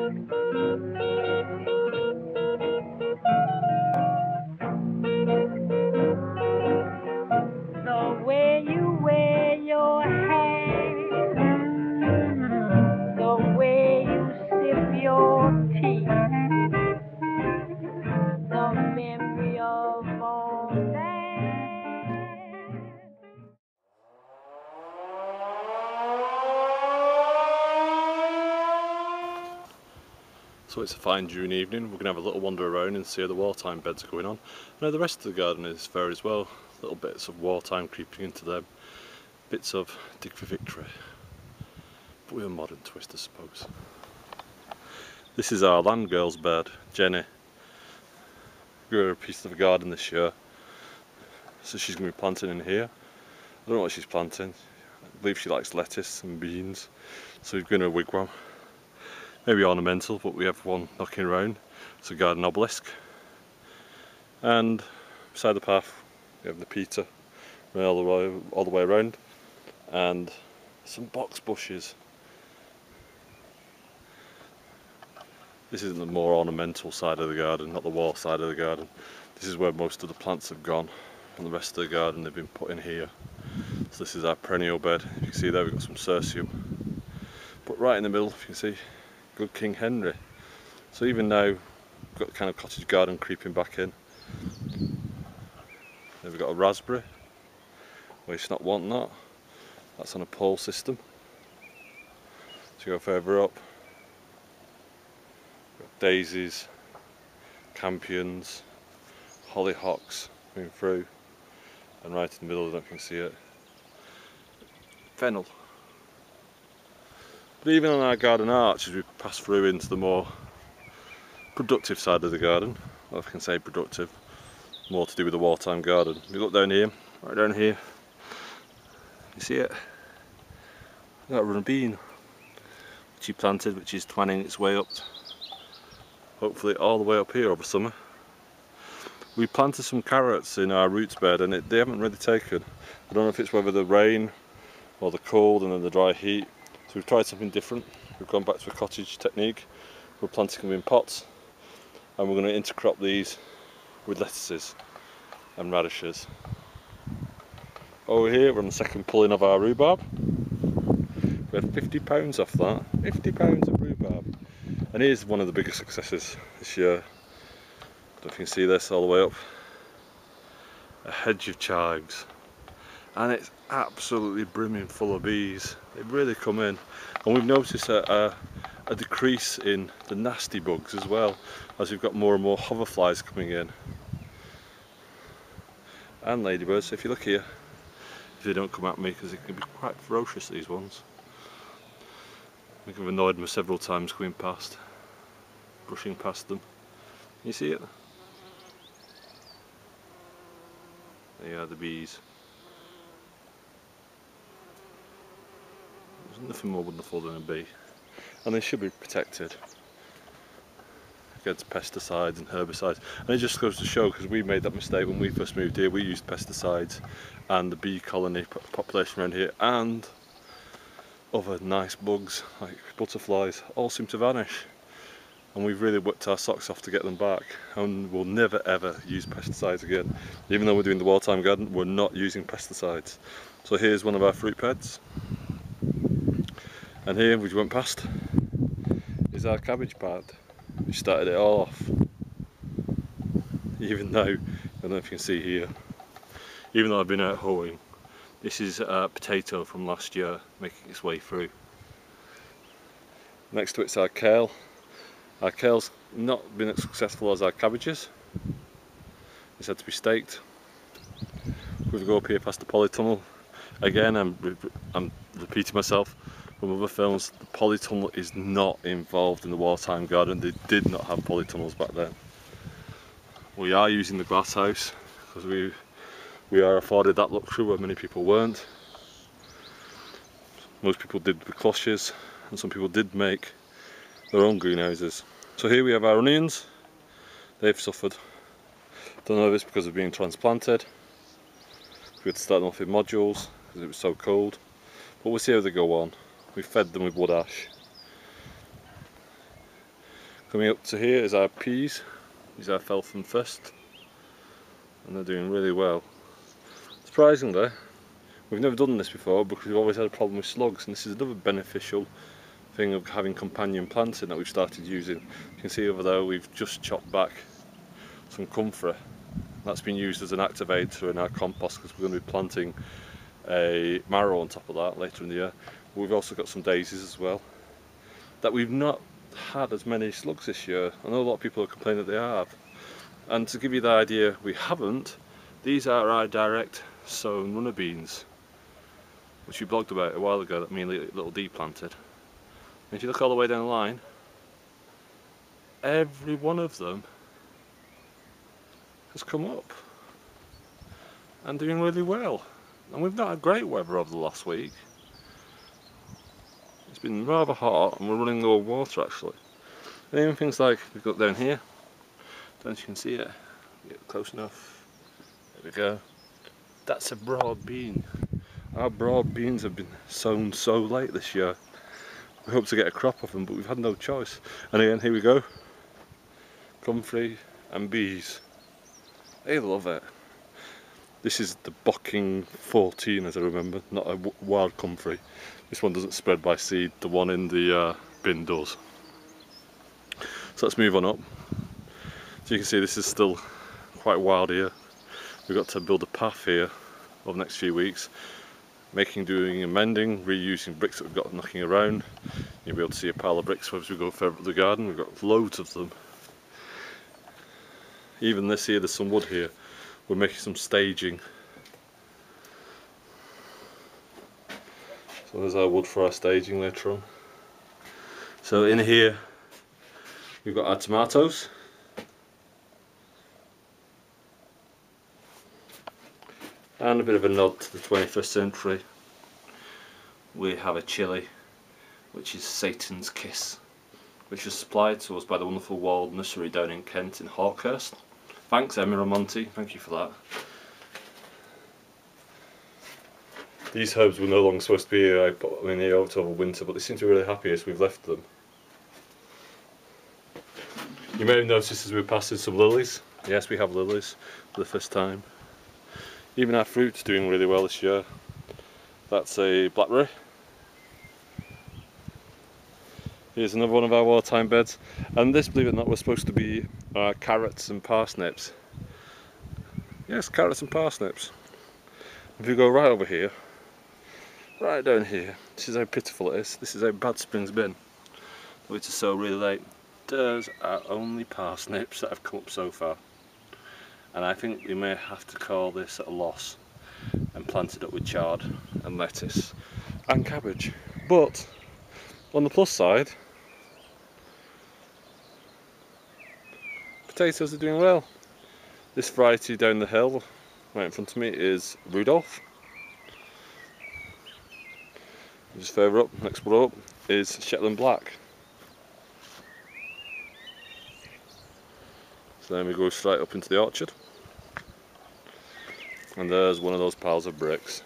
The way you wear your hair, the way you sip your tea, the memory of all that. So it's a fine June evening. We're going to have a little wander around and see how the wartime beds are going on. Now the rest of the garden is fair as well. Little bits of wartime creeping into them. Bits of dig for victory. But with a modern twist, I suppose. This is our land girl's bed, Jenny. Grew her a piece of a garden this year. So she's going to be planting in here. I don't know what she's planting. I believe she likes lettuce and beans. So we've given her a wigwam. Maybe ornamental, but we have one knocking around. It's a garden obelisk. And beside the path we have the peter all the way around, and some box bushes. This is the more ornamental side of the garden, not the wall side of the garden. This is where most of the plants have gone, and the rest of the garden they've been put in here. So this is our perennial bed. You can see there we've got some cercium. But right in the middle, if you can see, good King Henry. So even now we've got the kind of cottage garden creeping back in. Then we've got a raspberry, where it's not wanting that. That's on a pole system. So you go further up, we've got daisies, campions, hollyhocks moving through, and right in the middle, I don't know if you can see it, fennel. But even on our garden arch, as we pass through into the more productive side of the garden, well, if I can say productive, more to do with the wartime garden. We look down here, right down here, you see it? We've got a rhubarb, which he planted, which is twining its way up, hopefully all the way up here over summer. We planted some carrots in our roots bed and they haven't really taken. I don't know if it's whether the rain or the cold and then the dry heat. So we've tried something different. We've gone back to a cottage technique. We're planting them in pots, and we're going to intercrop these with lettuces and radishes. Over here we're on the second pulling of our rhubarb. We had £50 off that. £50 of rhubarb. And here's one of the biggest successes this year. I don't know if you can see this all the way up. A hedge of chives. And it's absolutely brimming full of bees. They really come in, and we've noticed a decrease in the nasty bugs as well, as we've got more and more hoverflies coming in, and ladybirds. So if you look here, if they don't come at me, because they can be quite ferocious, these ones. I think I've annoyed them several times coming past, brushing past them. Can you see it? They are the bees. There's nothing more wonderful than a bee, and they should be protected against pesticides and herbicides. And it just goes to show, because we made that mistake when we first moved here. We used pesticides, and the bee colony population around here and other nice bugs like butterflies all seem to vanish, and we've really worked our socks off to get them back, and we'll never ever use pesticides again. Even though we're doing the wartime garden, we're not using pesticides. So here's one of our fruit beds. And here, which we went past, is our cabbage pad, which started it all off. Even though, I don't know if you can see here, even though I've been out hoeing, this is a potato from last year making its way through. Next to it's our kale. Our kale's not been as successful as our cabbages. It's had to be staked. If we go up here past the polytunnel, again I'm repeating myself from other films, the polytunnel is not involved in the wartime garden. They did not have polytunnels back then. We are using the glass house because we are afforded that luxury where many people weren't. Most people did with cloches, and some people did make their own greenhouses. So here we have our onions. They've suffered. Don't know this because of being transplanted. We had to start them off in modules because it was so cold. But we'll see how they go on. We fed them with wood ash. Coming up to here is our peas. These are fell from first, and they're doing really well. Surprisingly, we've never done this before because we've always had a problem with slugs, and this is another beneficial thing of having companion planting that we've started using. You can see over there we've just chopped back some comfrey. That's been used as an activator in our compost because we're going to be planting a marrow on top of that later in the year. We've also got some daisies as well. That we've not had as many slugs this year. I know a lot of people are complaining that they have. And to give you the idea, we haven't. These are our direct sown runner beans, which we blogged about a while ago that me and Little D planted. And if you look all the way down the line, every one of them has come up and doing really well. And we've not had great weather over the last week. It's been rather hot and we're running low on water actually. And even things like we've got down here, don't know if you can see it, get close enough, there we go. That's a broad bean. Our broad beans have been sown so late this year. We hope to get a crop of them, but we've had no choice. And again, here we go, comfrey and bees. They love it. This is the Bocking 14 as I remember, not a wild comfrey. This one doesn't spread by seed, the one in the bin does. So let's move on up. So you can see this is still quite wild here. We've got to build a path here over the next few weeks. Doing amending, reusing bricks that we've got knocking around. You'll be able to see a pile of bricks as we go further up the garden. We've got loads of them. Even this here, there's some wood here. We're making some staging. So there's our wood for our staging later on. So in here we've got our tomatoes. And a bit of a nod to the 21st century. We have a chilli, which is Satan's Kiss, which was supplied to us by the wonderful Wild Nursery down in Kent in Hawkhurst. Thanks Emma and Monty, thank you for that. These herbs were no longer supposed to be here. I put them in here over winter, but they seem to be really happy as we've left them. You may have noticed as we were passing some lilies. Yes, we have lilies for the first time. Even our fruit's doing really well this year. That's a blackberry. Here's another one of our wartime beds. And this, believe it or not, was supposed to be carrots and parsnips. Yes, carrots and parsnips. If you go right over here, right down here, this is how pitiful it is. This is how bad spring's been. Which is so really late. There's our only parsnips that have come up so far. And I think we may have to call this a loss and plant it up with chard and lettuce and cabbage. But on the plus side, potatoes are doing well. This variety down the hill right in front of me is Rhubarb. Just further up, next one up, is Shetland Black. So then we go straight up into the orchard. And there's one of those piles of bricks.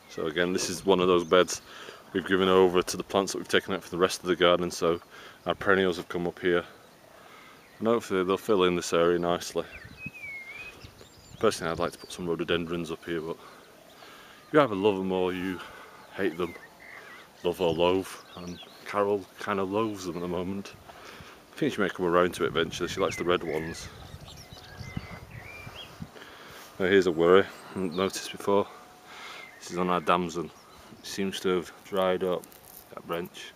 So again, this is one of those beds we've given over to the plants that we've taken out for the rest of the garden, so our perennials have come up here. And hopefully they'll fill in this area nicely. Personally, I'd like to put some rhododendrons up here, but you either love them or you hate them. Love or loathe, and Carol kind of loathes them at the moment. I think she may come around to it eventually. She likes the red ones. Now here's a worry I haven't noticed before. This is on our damson. It seems to have dried up, that branch.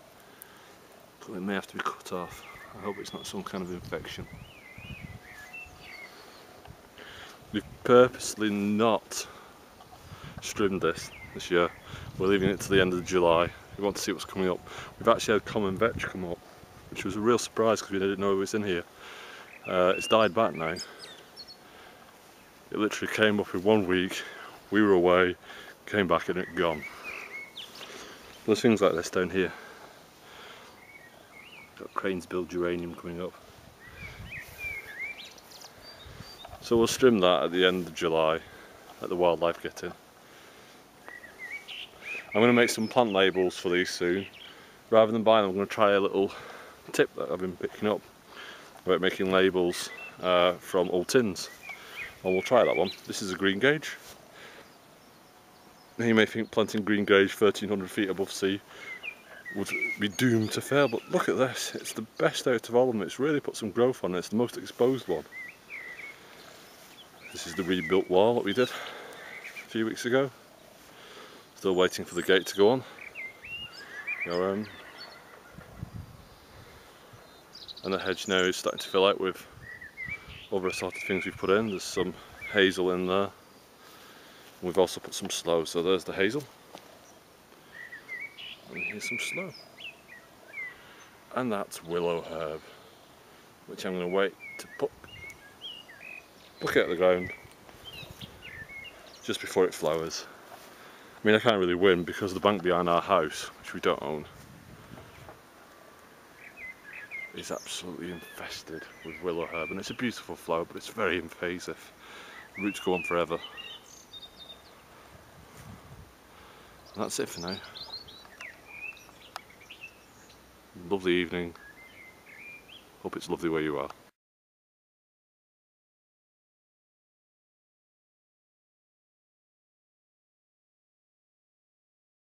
So it may have to be cut off. I hope it's not some kind of infection. We've purposely not trimmed this year. We're leaving it to the end of July. We want to see what's coming up. We've actually had common vetch come up, which was a real surprise because we didn't know it was in here. It's died back now. It literally came up in 1 week, we were away, came back and it gone. There's things like this down here. Got cranesbill geranium coming up. So we'll trim that at the end of July, let the wildlife get in. I'm going to make some plant labels for these soon. Rather than buying them, I'm going to try a little tip that I've been picking up about making labels from old tins. And we'll try that one. This is a greengage. You may think planting greengage 1300 feet above sea would be doomed to fail, but look at this. It's the best out of all of them. It's really put some growth on it. It's the most exposed one. This is the rebuilt wall that we did a few weeks ago. Still waiting for the gate to go on. And the hedge now is starting to fill out with other assorted things we've put in. There's some hazel in there. And we've also put some sloe. So there's the hazel. And here's some sloe. And that's willow herb, which I'm going to wait to pluck it out of the ground just before it flowers. I mean, I can't really win because the bank behind our house, which we don't own, is absolutely infested with willow herb, and it's a beautiful flower, but it's very invasive. The roots go on forever. And that's it for now. Lovely evening. Hope it's lovely where you are.